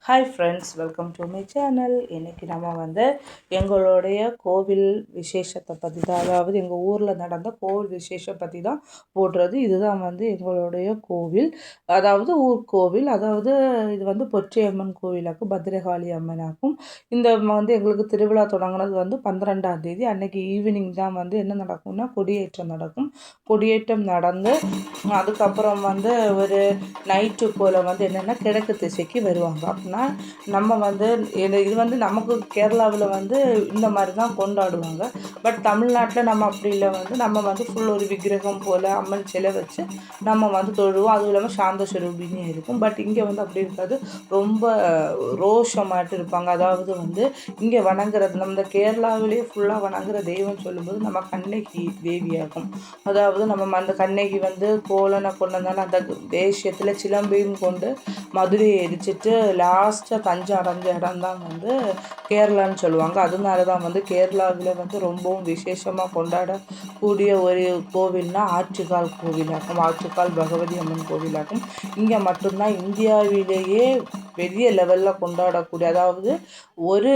Hi friends, welcome to my channel. இன்றைக்கி நம்ம வந்து எங்களுடைய கோவில் விசேஷத்தை பற்றி தான், அதாவது எங்கள் ஊரில் நடந்த கோவில் விசேஷம் பற்றி தான் போடுறது. இதுதான் வந்து எங்களுடைய கோவில், அதாவது ஊர் கோவில். அதாவது இது வந்து பொற்றியம்மன் கோவிலாக்கும் பத்ரகாளி அம்மனாக்கும். இந்த வந்து எங்களுக்கு திருவிழா தொடங்கினது வந்து 12ஆம் தேதி அன்னைக்கு ஈவினிங் தான் வந்து என்ன நடக்கும்னா கொடியேற்றம் நடக்கும். கொடியேற்றம் நடந்து அதுக்கப்புறம் வந்து ஒரு நைட்டு போல் வந்து என்னென்னா கிழக்கு திசைக்கு வருவாங்க. அப்படின்னா நம்ம வந்து இது வந்து நமக்கு கேரளாவில் வந்து இந்த மாதிரி தான் கொண்டாடுவாங்க. பட் தமிழ்நாட்டில் நம்ம அப்படி இல்லை, வந்து நம்ம வந்து ஃபுல் ஒரு விக்கிரகம் போல் அம்மன் சிலை வச்சு நம்ம வந்து தொழுவோம். அதுவும் இல்லாமல் சாந்த சுரூபினே இருக்கும். பட் இங்கே வந்து அப்படி இருக்காது, ரொம்ப ரோஷமாட்டு இருப்பாங்க. அதாவது வந்து இங்கே வணங்குறது நம்ம கேரளாவிலேயே ஃபுல்லாக வணங்குற தெய்வம் சொல்லும்போது நம்ம கண்ணகி தேவியாகும். அதாவது நம்ம அந்த கண்ணகி வந்து கோலனை கொண்டதால அந்த தேசியத்தில் சிலம்பையும் கொண்டு மதுரையை எரிச்சிட்டு லாஸ்ட்டாக தஞ்சம் அடைஞ்ச இடம் தான் வந்து கேரளான்னு சொல்லுவாங்க. அதனால தான் வந்து கேரளாவில் வந்து ரொம்பவும் விசேஷமாக கொண்டாடக்கூடிய ஒரு கோவில்னால் ஆற்றுக்கால் கோவிலாகும், ஆற்றுக்கால் பகவதி அம்மன் கோவிலாகும். இங்கே மட்டும்தான் இந்தியாவிலேயே பெரிய லெவலில் கொண்டாடக்கூடிய, அதாவது ஒரு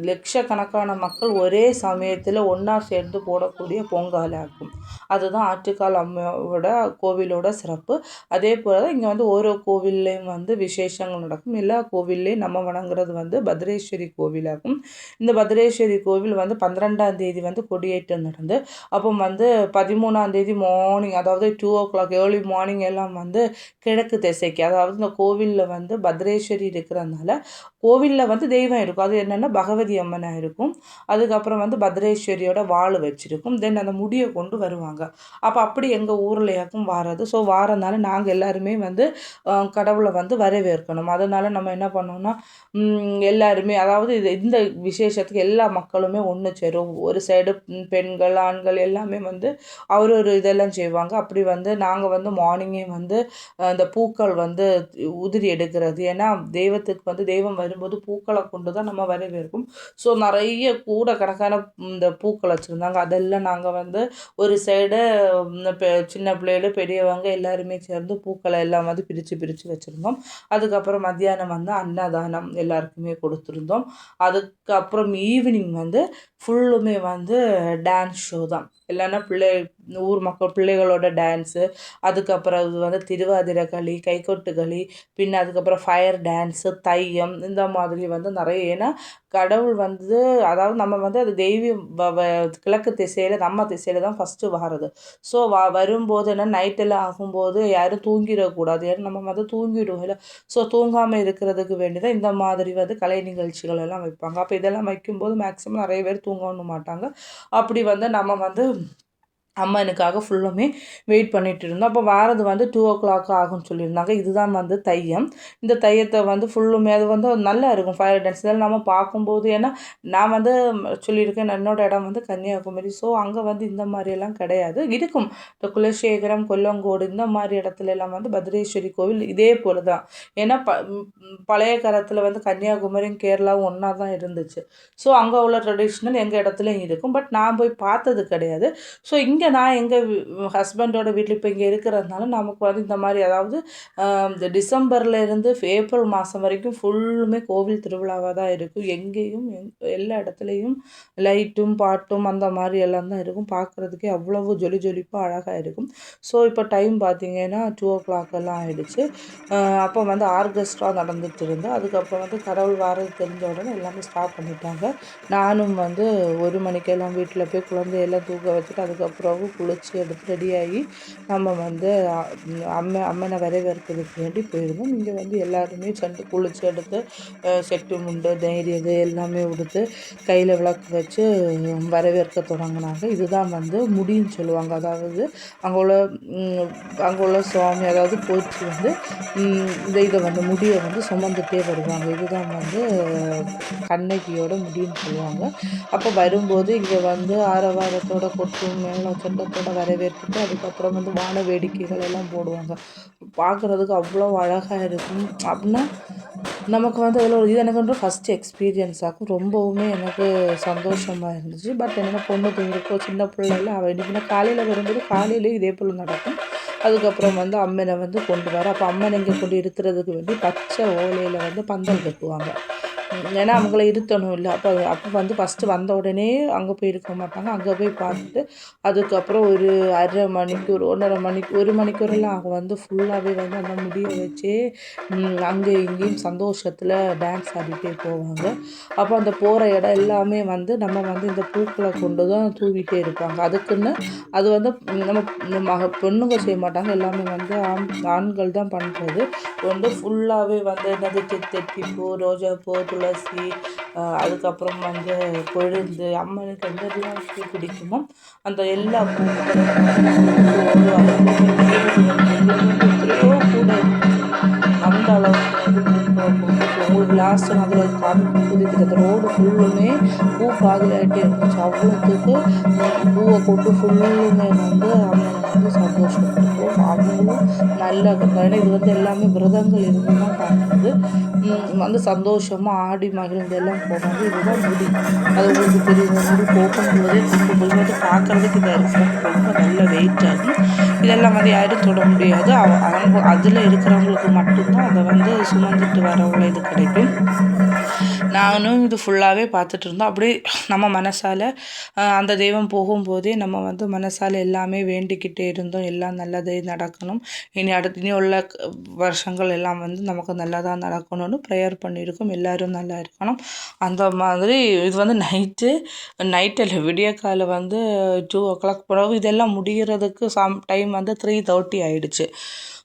லட்சக்கணக்கான மக்கள் ஒரே சமயத்தில் ஒன்றா சேர்ந்து போடக்கூடிய பொங்கலாகும். அதுதான் ஆற்றுக்கால் அம்மாவோட கோவிலோட சிறப்பு. அதே போல் தான் இங்கே வந்து ஓரோ கோவில்லையும் வந்து விசேஷங்கள் நடக்கும். எல்லா கோவில்லையும் நம்ம வணங்குறது வந்து பத்ரேஸ்வரி கோவிலாகும். இந்த பத்ரேஸ்வரி கோவில் வந்து 12ஆம் தேதி வந்து கொடியேற்றம் நடந்து, அப்போ வந்து 13ஆம் தேதி மார்னிங், அதாவது 2 o'clock ஏர்லி மார்னிங் எல்லாம் வந்து கிழக்கு திசைக்கு, அதாவது இந்த கோவிலில் வந்து பத்ரேஸ்வரி இருக்கிறதுனால கோவிலில் வந்து தெய்வம் இருக்கும். அது என்னென்னா பகவதி அம்மனாக இருக்கும். அதுக்கப்புறம் வந்து பத்ரேஸ்வரியோட வாள் வச்சுருக்கும். தென் அந்த முடியை கொண்டு வருவாங்க. அப்போ அப்படி எங்கள் ஊர்லையாக்கும் வாரது. ஸோ வாரனால நாங்கள் எல்லாருமே வந்து கடவுளை வந்து வரவேற்கணும். அதனால் நம்ம என்ன பண்ணோம்னா எல்லாருமே, அதாவது இந்த விசேஷத்துக்கு எல்லா மக்களுமே ஒன்று சேரும். ஒரு சைடு பெண்கள் ஆண்கள் எல்லாமே வந்து ஒரு இதெல்லாம் செய்வாங்க. அப்படி வந்து நாங்கள் வந்து மார்னிங்கே வந்து அந்த பூக்கள் வந்து உதிரி எடுக்கிறது. ஏன்னா தெய்வத்துக்கு வந்து தெய்வம் வரும்போது பூக்களை கொண்டு தான் நம்ம வரவேற்கும். ஸோ நிறைய கூட கணக்கான இந்த பூக்கள் வச்சுருந்தாங்க. அதெல்லாம் நாங்கள் வந்து ஒரு சைடு சின்ன பிள்ளைகள் பெரியவங்க எல்லாருமே சேர்ந்து பூக்களை எல்லாம் வந்து பிரித்து வச்சுருந்தோம். அதுக்கப்புறம் மத்தியானம் வந்து அன்னதானம் எல்லாருக்குமே கொடுத்துருந்தோம். அதுக்கப்புறம் ஈவினிங் வந்து ஃபுல்லுமே வந்து டான்ஸ் ஷோ தான். இல்லைன்னா ஊர் மக்கள் பிள்ளைகளோட டான்ஸு, அதுக்கப்புறம் இது வந்து திருவாதிரை களி, கைக்கொட்டு களி, பின்ன அதுக்கப்புறம் ஃபயர் டான்ஸு, தையம், இந்த மாதிரி வந்து நிறைய. ஏன்னா கடவுள் வந்து, அதாவது நம்ம வந்து அது கிழக்கு திசையில் நம்ம திசையில் தான் ஃபஸ்ட்டு வர்றது. ஸோ வரும்போது என்ன நைட்டெல்லாம் ஆகும்போது யாரும் தூங்கிடக்கூடாது. ஏன்னா நம்ம வந்து தூங்கிடுவோம் இல்லை. ஸோ தூங்காமல் இருக்கிறதுக்கு வேண்டி தான் இந்த மாதிரி வந்து கலை நிகழ்ச்சிகள் எல்லாம் வைப்பாங்க. அப்போ இதெல்லாம் வைக்கும்போது மேக்ஸிமம் நிறைய பேர் தூங்கவும் மாட்டாங்க. அப்படி வந்து நம்ம வந்து அம்மனுக்காக ஃபுல்லுமே வெயிட் பண்ணிகிட்டு இருந்தோம். அப்போ வாரது வந்து 2 o'clock ஆகும்னு சொல்லியிருந்தாங்க. இதுதான் வந்து தையம். இந்த தையத்தை வந்து ஃபுல்லுமே அது வந்து நல்லா இருக்கும். ஃபயர் டான்ஸ் இதெல்லாம் நம்ம பார்க்கும்போது, ஏன்னா நான் வந்து சொல்லியிருக்கேன் என்னோடய இடம் வந்து கன்னியாகுமரி. ஸோ அங்கே வந்து இந்த மாதிரியெல்லாம் கிடையாது. இருக்கும் இந்த குலசேகரம், கொல்லங்கோடு இந்த மாதிரி இடத்துல எல்லாம் வந்து பத்ரேஸ்வரி கோவில் இதே போல் தான். ஏன்னா பழைய காலத்தில் வந்து கன்னியாகுமரியும் கேரளாவும் ஒன்றா தான் இருந்துச்சு. ஸோ அங்கே உள்ள ட்ரெடிஷ்னல் எங்கள் இடத்துலையும் இருக்கும். பட் நான் போய் பார்த்தது கிடையாது. ஸோ இங்கே நான் எங்கள் ஹஸ்பண்டோட வீட்டில் இப்போ இங்கே இருக்கிறதுனால நமக்கு வந்து இந்த மாதிரி, அதாவது இந்த டிசம்பர்லேருந்து ஏப்ரல் மாதம் வரைக்கும் ஃபுல்லுமே கோவில் திருவிழாவாக தான் இருக்கும். எங்கேயும் எல்லா இடத்துலையும் லைட்டும் பாட்டும் அந்த மாதிரி எல்லாம் தான் இருக்கும். பார்க்குறதுக்கே அவ்வளவு ஜொலிப்பாக அழகாக இருக்கும். ஸோ இப்போ டைம் பார்த்திங்கன்னா 2 o'clock எல்லாம் ஆகிடுச்சு. அப்போ வந்து ஆர்கெஸ்ட்ரா நடந்துகிட்டு இருந்தேன். அதுக்கப்புறம் வந்து கடவுள் வாரது தெரிஞ்ச உடனே எல்லாமே ஸ்டாப் பண்ணிட்டாங்க. நானும் வந்து 1 மணிக்கெல்லாம் வீட்டில் போய் குழந்தையெல்லாம் தூக்க வச்சுட்டு அதுக்கப்புறம் குளித்து எடுத்து ரெடியாகி நம்ம வந்து அம்மனை வரவேற்கிறதுக்கு வேண்டி போயிருந்தோம். இங்கே வந்து எல்லாருமே சென்று குளித்து எடுத்து செட்டு முண்டு தைரியம் எல்லாமே உடுத்து கையில் விளக்கு வச்சு வரவேற்க தொடங்கினாங்க. இதுதான் வந்து முடின்னு சொல்லுவாங்க. அதாவது அங்கே உள்ள சுவாமி, அதாவது போற்றி வந்து இதை வந்து முடியை வந்து சுமந்துகிட்டே வருவாங்க. இதுதான் வந்து கண்ணகியோட முடின்னு சொல்லுவாங்க. அப்போ வரும்போது இங்கே வந்து ஆரவாரத்தோட கொட்டும் மேளம் சண்டத்தோட வரவேற்றுட்டு அதுக்கப்புறம் வந்து வான வேடிக்கைகள் எல்லாம் போடுவாங்க. பார்க்குறதுக்கு அவ்வளோ அழகாக இருக்கும். அப்படின்னா நமக்கு வந்து அதில் இது எனக்கு வந்து ஃபஸ்ட்டு எக்ஸ்பீரியன்ஸ் ஆகும். ரொம்பவுமே எனக்கு சந்தோஷமாக இருந்துச்சு. பட் என்னென்னா பொண்ணு தூங்கிருக்கோம், சின்ன பிள்ளைல அவள் இன்னைக்கு காலையில் வரும்போது காலையிலேயே இதே போல் நடக்கும். அதுக்கப்புறம் வந்து அம்மனை வந்து கொண்டு வர அப்போ அம்மனை இங்கே கொண்டு இருக்கிறதுக்கு வேண்டி பச்சை ஓலையில் வந்து பந்தல் கட்டுவாங்க. ஏன்னா அவங்கள இருத்தணும் இல்லை. அப்போ வந்து ஃபஸ்ட்டு வந்த உடனே அங்கே போய் இருக்க மாட்டாங்க. அங்கே போய் பார்த்துட்டு அதுக்கப்புறம் ஒரு அரை மணிக்கூர் 1.5 மணிக்கு 1 மணிக்கூரெல்லாம் ஆகும். வந்து ஃபுல்லாகவே வந்து அந்த முடியை வச்சே அங்கே இங்கேயும் சந்தோஷத்தில் டான்ஸ் ஆடிட்டே போவாங்க. அப்போ அந்த போகிற இடம் எல்லாமே வந்து நம்ம வந்து இந்த பூக்களை கொண்டு தான் தூவிட்டே இருப்பாங்க. அதுக்குன்னு அது வந்து நம்ம பொண்ணுங்க செய்ய மாட்டாங்க. எல்லாமே வந்து ஆண்கள் தான் பண்ணுறது. வந்து ஃபுல்லாகவே வந்து என்னது தெத்திப்பூ, ரோஜாப்பூ, துளசி, அதுக்கப்புறம் வந்து கொழுந்து, அம்மனுக்கு எந்தெல்லாம் பூ பிடிக்குமோ அந்த எல்லா பூக்களும் எத்தனையோ கூட இருந்துச்சு. அந்த அளவுக்கு வந்து பூக்களை கொண்டு உங்களுக்கு லாஸ்ட்டு நான் அதில் காமிக்க அந்த ரோடு ஃபுல்லுமே பூ பாதுகாட்டே இருந்துச்சு. அவ்வளோத்துக்கு பூவை கொண்டு ஃபுல்லுமே வந்து அம்மனை வந்து சந்தோஷப்படுத்துவோம். அவங்களும் நல்ல ஏன்னா இது வந்து எல்லாமே விரதங்கள் இருந்து தான் பண்ணுறது. வந்து சந்தோஷமாக ஆடி மகிழ்ந்து எல்லாம் போவாங்க. இதுதான் முடி. அது உங்களுக்கு தெரியும். முடி போகும்போதே வந்து பார்க்குறதுக்கு இதாக இருக்கும். ரொம்ப நல்ல வெயிட் ஆகும். இதெல்லாம் வந்து யாரும் தொட முடியாது. அவங்க அதில் இருக்கிறவங்களுக்கு மட்டும்தான் அதை வந்து சுமந்துட்டு வரவங்கள இது கிடைக்கும். நானும் இது ஃபுல்லாகவே பார்த்துட்டு இருந்தோம். அப்படியே நம்ம மனசால் அந்த தெய்வம் போகும்போதே நம்ம வந்து மனசால் எல்லாமே வேண்டிக்கிட்டே இருந்தோம். எல்லாம் நல்லதே நடக்கணும், இனி உள்ள வருஷங்கள் எல்லாம் வந்து நமக்கு நல்லதாக நடக்கணும்னு ப்ரேயர் பண்ணியிருக்கோம். எல்லோரும் நல்லா இருக்கணும். அந்த மாதிரி இது வந்து நைட்டில் விடிய காலை வந்து 2 o'clock பிறகு இதெல்லாம் முடிகிறதுக்கு டைம் வந்து 3:30 ஆகிடுச்சு.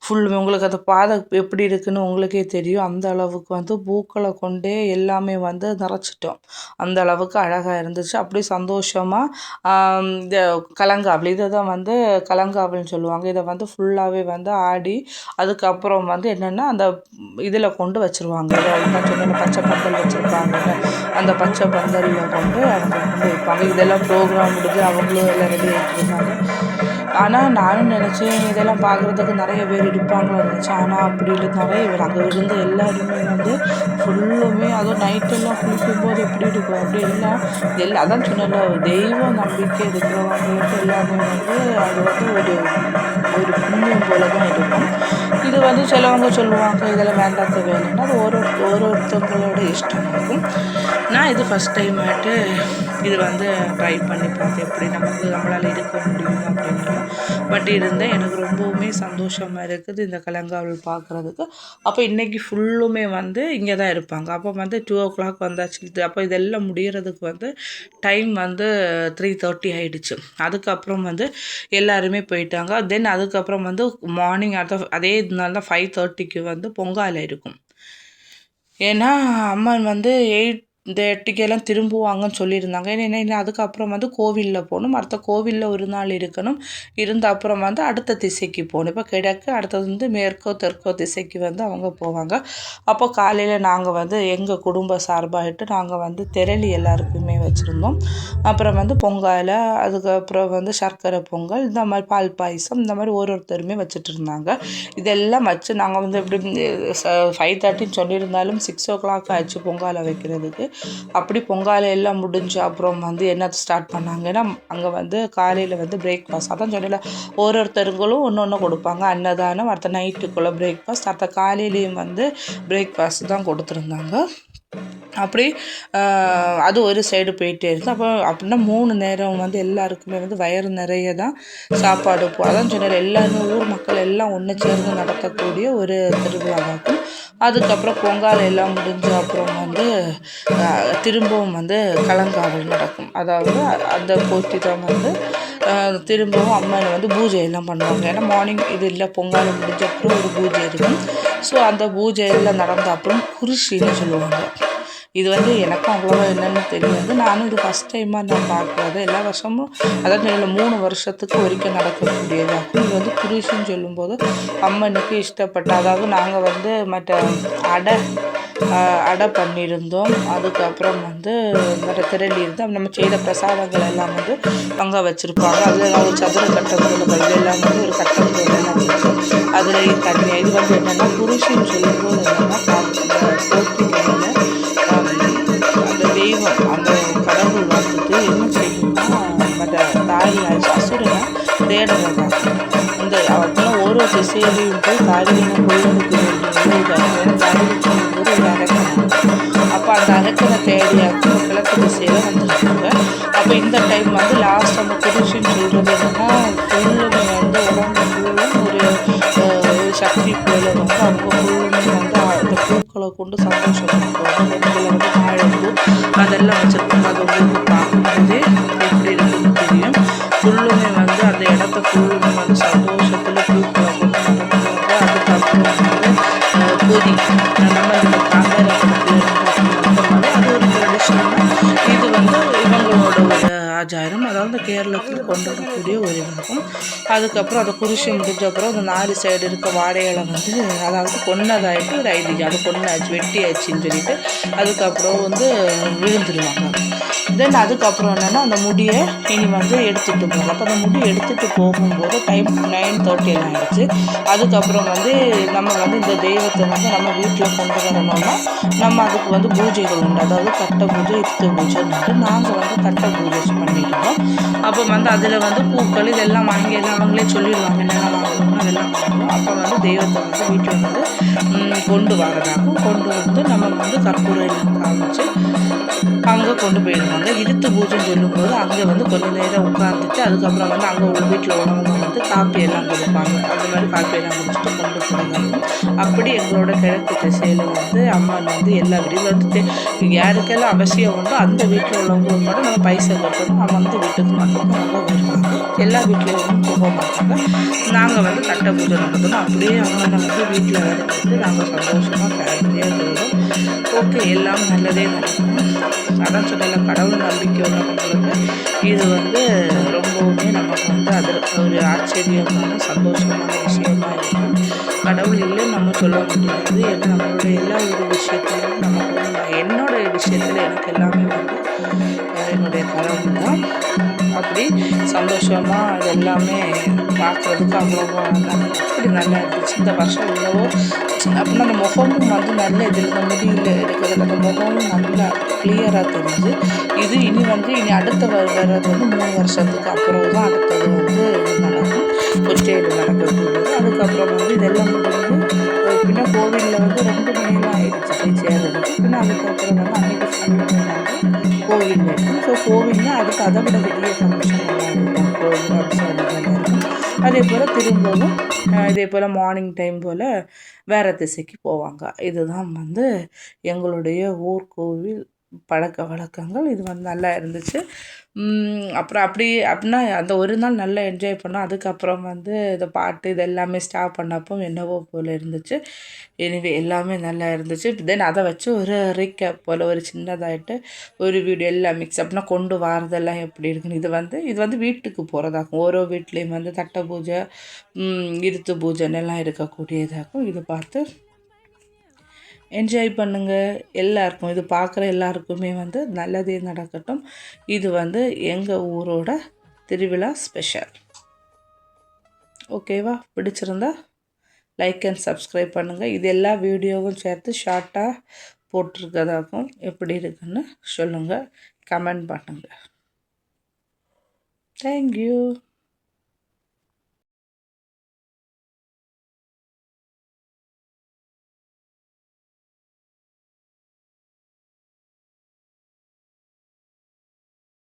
ஃபுல்லுமே உங்களுக்கு அந்த பாதை எப்படி இருக்குதுன்னு உங்களுக்கே தெரியும். அந்த அளவுக்கு வந்து பூக்களை கொண்டே எல்லாமே வந்து நிறச்சிட்டோம். அந்த அளவுக்கு அழகாக இருந்துச்சு. அப்படியே சந்தோஷமாக இந்த கலங்காவல் இதை தான் வந்து கலங்காவல்னு சொல்லுவாங்க. இதை வந்து ஃபுல்லாகவே வந்து ஆடி அதுக்கப்புறம் வந்து என்னென்னா அந்த இதில் கொண்டு வச்சுருவாங்க. நான் சொன்ன பச்சை பந்தல் வச்சுருப்பாங்க. அந்த பச்சை பந்தலில் கொண்டு அவங்க கொண்டு வைப்பாங்க. இதெல்லாம் ப்ரோக்ராம் முடிஞ்சு அவங்களும் எல்லாம் ரெடி ஆகிட்டு இருந்தாங்க. ஆனால் நானும் நினச்சேன் இதெல்லாம் பார்க்குறதுக்கு நிறைய பேர் இருப்பாங்களோ நினச்சேன். ஆனால் அப்படி இல்லை. நிறைய பேர் அங்கே இருந்து எல்லாருமே வந்து ஃபுல்லுமே அதுவும் நைட்டெல்லாம் குளிக்கும்போது எப்படி இருக்கும் அப்படி எல்லாம் அதான் சொன்னல தெய்வ நம்பிக்கை இருக்கிறவங்களுக்கு எல்லாமே வந்து அது வந்து ஒரு புண்ணியம் போல தான் இருக்கும். இது வந்து சிலவங்க சொல்லுவாங்க இதெல்லாம் வேண்டாத வேலைன்னா அது ஒருத்தவங்களோட இஷ்டம் இருக்கும். நான் இது ஃபஸ்ட் டைம் ஆகிட்டு இது வந்து ட்ரை பண்ணி பார்த்தேன் எப்படி நம்மளால் இருக்க முடியும் அப்படின்னு. பட் இருந்தேன் எனக்கு ரொம்பவுமே சந்தோஷமாக இருக்குது இந்த கலங்காவல் பார்க்குறதுக்கு. அப்போ இன்றைக்கி ஃபுல்லுமே வந்து இங்கே தான் இருப்பாங்க. அப்போ வந்து 2 o'clock வந்தாச்சு. அப்போ இதெல்லாம் முடிகிறதுக்கு வந்து டைம் வந்து 3:30 ஆகிடுச்சு. அதுக்கப்புறம் வந்து எல்லாருமே போயிட்டாங்க. தென் அதுக்கப்புறம் வந்து மார்னிங் அதே இதனால தான் 5:30க்கு வந்து பொங்காலை இருக்கும். ஏன்னா அம்மன் வந்து 8:30 திரும்புவாங்கன்னு சொல்லியிருந்தாங்க. ஏன்னா அதுக்கப்புறம் வந்து கோவிலில் போகணும். அடுத்த கோவிலில் ஒரு நாள் இருக்கணும். இருந்த அப்புறம் வந்து அடுத்த திசைக்கு போகணும். இப்போ கிழக்கு அடுத்தது வந்து மேற்கோ தெற்கோ திசைக்கு வந்து அவங்க போவாங்க. அப்போ காலையில் நாங்கள் வந்து எங்கள் குடும்ப சார்பாகிட்டு நாங்கள் வந்து திரளி எல்லாருக்குமே வச்சுருந்தோம். அப்புறம் வந்து பொங்கலை, அதுக்கப்புறம் வந்து சர்க்கரை பொங்கல், இந்த மாதிரி பால் பாயசம், இந்த மாதிரி ஒருத்தருமே வச்சுட்டு இருந்தாங்க. இதெல்லாம் வச்சு நாங்கள் வந்து எப்படி 5:30ன்னு சொல்லியிருந்தாலும் 6 o'clock ஆச்சு பொங்கலை வைக்கிறதுக்கு. அப்படி பொங்காலை எல்லாம் முடிஞ்சு அப்புறம் வந்து என்ன ஸ்டார்ட் பண்ணாங்கன்னா அங்கே வந்து காலையில் வந்து பிரேக்ஃபாஸ்ட் அதான் சொல்லல ஒருத்தருங்களும் ஒன்று கொடுப்பாங்க. அன்னதானம், அடுத்த நைட்டுக்குள்ளே பிரேக்ஃபாஸ்ட், அடுத்த காலையிலையும் வந்து பிரேக்ஃபாஸ்ட் தான் கொடுத்துருந்தாங்க. அப்படி அது ஒரு சைடு போயிட்டே இருக்குது. அப்போ அப்படின்னா 3 நேரம் வந்து எல்லாருக்குமே வந்து வயிறு நிறைய தான் சாப்பாடு அதான் சொன்னார். எல்லாருமே ஊர் மக்கள் எல்லாம் ஒன்று சேர்ந்து நடத்தக்கூடிய ஒரு திருவிழாவாகும். அதுக்கப்புறம் பொங்காலை எல்லாம் முடிஞ்ச அப்புறம் வந்து திரும்பவும் வந்து கலங்காவல் நடக்கும். அதாவது அந்த போட்டி தான் வந்து திரும்பவும் அம்மனை வந்து பூஜை எல்லாம் பண்ணுவாங்க. ஏன்னா மார்னிங் இது இல்லை பொங்காலை முடிஞ்ச அப்புறம் ஒரு பூஜை இருக்கும். ஸோ அந்த பூஜை எல்லாம் நடந்த அப்புறம் குருஷின்னு சொல்லுவாங்க. இது வந்து எனக்கும் அவ்வளோவா என்னென்னு தெரியாது. நானும் இது ஃபஸ்ட் டைமாக நான் பார்க்குறது. எல்லா வருஷமும் அதாவது 3 வருஷத்துக்கு ஒருக்க நடக்கக்கூடியதாகும். இது வந்து குருஷின்னு சொல்லும்போது அம்மனுக்கு இஷ்டப்பட்ட அதாவது நாங்கள் வந்து மற்ற அடை பண்ணியிருந்தோம். அதுக்கப்புறம் வந்து மற்ற திரளி இருந்து நம்ம செய்த பிரசாதங்கள் எல்லாம் வந்து அங்கே வச்சுருப்பாங்க. அதில் ஒரு சதுர கட்டங்கள் இதெல்லாம் வந்து ஒரு கட்டங்கள் எல்லாம் வச்சு அதில் தண்ணி இது வந்து என்னென்னா குருஷின்னு சொல்லும்போது என்னென்னா போட்டிகளில் அந்த தெய்வம் அந்த கடவுள் வந்துட்டு என்ன செய்யணும்னா மற்ற தாய் அசுரனை தேடுறதா இந்த அவங்களாம் திசையிலையும் போய் காரியனை கொள்ளெடுக்க வேண்டிய இதாகும். ஏன்னா காரியம் சொல்லும்போது ஒரு அரக்கணும். அப்போ அந்த அரக்கனை தேடியாக்கும் கிழக்கு திசையில் வந்துருக்காங்க. அப்போ இந்த டைம் வந்து லாஸ்ட் அந்த புருஷன் சொல்கிறது என்னென்னா ஃபுல்லுமே வந்து உடம்பு ஃபுல்லும் ஒரு சக்தி போல வந்து அவங்க ஃபுல்லுமே வந்து அந்த பூக்களை கொண்டு சந்தோஷப்படுத்துவாங்க. பெண்களை வந்து தாழம்பூ அதெல்லாம் வச்சுருப்பாங்க. அது உங்களுக்கு பார்க்கும்போதே எப்படி இருக்குன்னு தெரியும். ஃபுல்லுமே வந்து அந்த இடத்த ஃபுல்லுமே வந்து சந்தோஷத்தில் பூக்களை கொண்டு நடத்துவாங்க. அதுக்கப்புறம் வந்து பொதி நம்ம இந்த காவேரி படத்தில் இருந்து அது ஒரு ட்ரெடிஷ்னல். இது வந்து இவங்களோட ஒரு ஆச்சாரம், அதாவது கேரளத்தில் கொண்டாடக்கூடிய ஒரு இதாகும். அதுக்கப்புறம் அதை குறிச்சி முடிஞ்ச அப்புறம் அந்த 4 சைடு இருக்க வாடைகளை வந்து அதாவது கொன்னதாயிட்டு ஒரு ஐதீகம், அது கொன்னாச்சு வெட்டியாச்சுன்னு சொல்லிட்டு அதுக்கப்புறம் வந்து விழுந்துருவாங்க. தென் அதுக்கப்புறம் என்னென்னா அந்த முடியை இனி வந்து எடுத்துகிட்டு போகணும். அப்போ அந்த முடி எடுத்துகிட்டு போகும்போது டைம் 9:30 ஆகிடுச்சு. அதுக்கப்புறம் வந்து நம்ம வந்து இந்த தெய்வத்தை வந்து நம்ம வீட்டில் கொண்டு வரணும்னா நம்ம அதுக்கு வந்து பூஜைகள் உண்டு. அதாவது தட்டை பூஜை இத்து பூஜைன்ட்டு நாங்கள் வந்து தட்டை பூஜை பண்ணிட்டோம். அப்போ வந்து அதில் வந்து பூக்கள் இதெல்லாம் வாங்கி எல்லாம் அவங்களே சொல்லிடுவாங்க என்னென்ன வாங்கணும்னு அதெல்லாம் வாங்கணும். அப்போ வந்து தெய்வத்தை வந்து வீட்டில் வந்து கொண்டு வரதாகும். கொண்டு வந்து நம்ம வந்து கற்பூரம் எல்லாம் காமிச்சு அங்கே கொண்டு போயிடுவாங்க. இழுத்து பூஜைன்னு சொல்லும்போது அங்கே வந்து கொஞ்சம் நேரம் உட்காந்துட்டு அதுக்கப்புறம் வந்து அங்கே உள்ள வீட்டில் உள்ளவங்க வந்து காப்பி எல்லாம் கொடுப்பாங்க. அந்த மாதிரி காப்பி எல்லாம் குடிச்சிட்டு கொண்டு போகிறாங்க. அப்படி எங்களோட கிழக்கு திசையில் வந்து அம்மன் வந்து எல்லா வீடும் வந்து யாருக்கெல்லாம் அவசியம் உண்டோ அந்த வீட்டில் உள்ளவங்களுக்கு மட்டும் நம்ம பைசா கட்டணும். அவங்க வந்து வீட்டுக்கு மட்டும் அவங்க வருவாங்க. எல்லா வீட்லேயும் போக மாட்டாங்க. நாங்கள் வந்து தட்டை பூஜை நடத்தணும். அப்படியே அம்மனை வந்து வீட்டில் வந்து நாங்கள் சந்தோஷமாக ஃபேமிலியாக போயிடும். ஓகே, எல்லாம் நல்லதே நடக்கும். அதான் சொல்லலை, கடவுள் நம்பிக்கை உள்ளவங்களுக்கு இது வந்து ரொம்பவுமே நமக்கு வந்து அதில் ஒரு ஆச்சரியமான சந்தோஷமான விஷயமா இருக்கும். கடவுள் இல்லைன்னு நம்ம சொல்ல முடியாது. ஏன்னா நம்மளுடைய எல்லா ஒரு விஷயத்துலையும் நமக்கு வந்து என்னோட விஷயத்தில் எனக்கு எல்லாமே வந்து என்னுடைய கடவுள் தான். அப்படி சந்தோஷமாக அது எல்லாமே பார்க்குறதுக்கு அவ்வளோ அப்படி நல்லா இருந்துச்சு. இந்த வருஷம் இவ்வளவோ அப்படின்னா அந்த முகமும் வந்து நல்ல இதில் இந்த முடியில் இருக்கிறதுல அந்த முகமும் நல்லா கிளியராக தெரியுது. இது இனி அடுத்த வர்றது வந்து 3 வருஷத்துக்கு அப்புறம் தான் அடுத்தது வந்து நடக்கும். கொச்சையில் நடக்கக்கூடியது. அதுக்கப்புறம் வந்து இதெல்லாம் முடிஞ்சு பின்ன கோவிலில் வந்து 2 மணிலாம் ஆகிடுச்சு போய் சேர்றதுக்கு. பின்ன அதுக்கப்புறம் வந்து அன்றைக்கி சண்டை கோவில் இருக்கும். ஸோ கோவில்னால் அதுக்கு அதை விட பெரிய ஃபங்க்ஷன் எல்லாம் இருக்கும். ப்ரோக்ராம்ஸ் அதெல்லாம் இருக்கும். அதே போல் திரும்பவும் இதே போல் மார்னிங் டைம் போல் வேறு திசைக்கு போவாங்க. இதுதான் வந்து எங்களுடைய ஊர் கோவில் பழக்க வழக்கங்கள். இது வந்து நல்லா இருந்துச்சு. அப்புறம் அப்படின்னா அந்த ஒரு நாள் நல்லா என்ஜாய் பண்ணோம். அதுக்கப்புறம் வந்து இந்த பாட்டு இது எல்லாமே ஸ்டாப் பண்ணப்போ என்னவோ போல் இருந்துச்சு. எனிவே எல்லாமே நல்லா இருந்துச்சு. தென் அதை வச்சு ஒரு ரீகேப் போல் ஒரு சின்னதாகிட்டு ஒரு வீடியோ எல்லாம் மிக்ஸ் அப்படின்னா கொண்டு வரதெல்லாம் எப்படி இருக்குன்னு இது வந்து வீட்டுக்கு போகிறதாகும். ஓரோ வீட்லேயும் வந்து தட்டை பூஜை இருத்து பூஜைன்னு எல்லாம் இருக்கக்கூடியதாகும். இது பார்த்து என்ஜாய் பண்ணுங்கள். எல்லாருக்கும் இது பார்க்குற எல்லாருக்குமே வந்து நல்லதே நடக்கட்டும். இது வந்து எங்கள் ஊரோட திருவிழா ஸ்பெஷல். ஓகேவா? பிடிச்சிருந்தா லைக் அண்ட் சப்ஸ்கிரைப் பண்ணுங்கள். இது எல்லா வீடியோவும் சேர்த்து ஷார்ட்டாக போட்டிருக்கதாகும். எப்படி இருக்குன்னு சொல்லுங்கள், கமெண்ட் பண்ணுங்கள். தேங்க்யூ.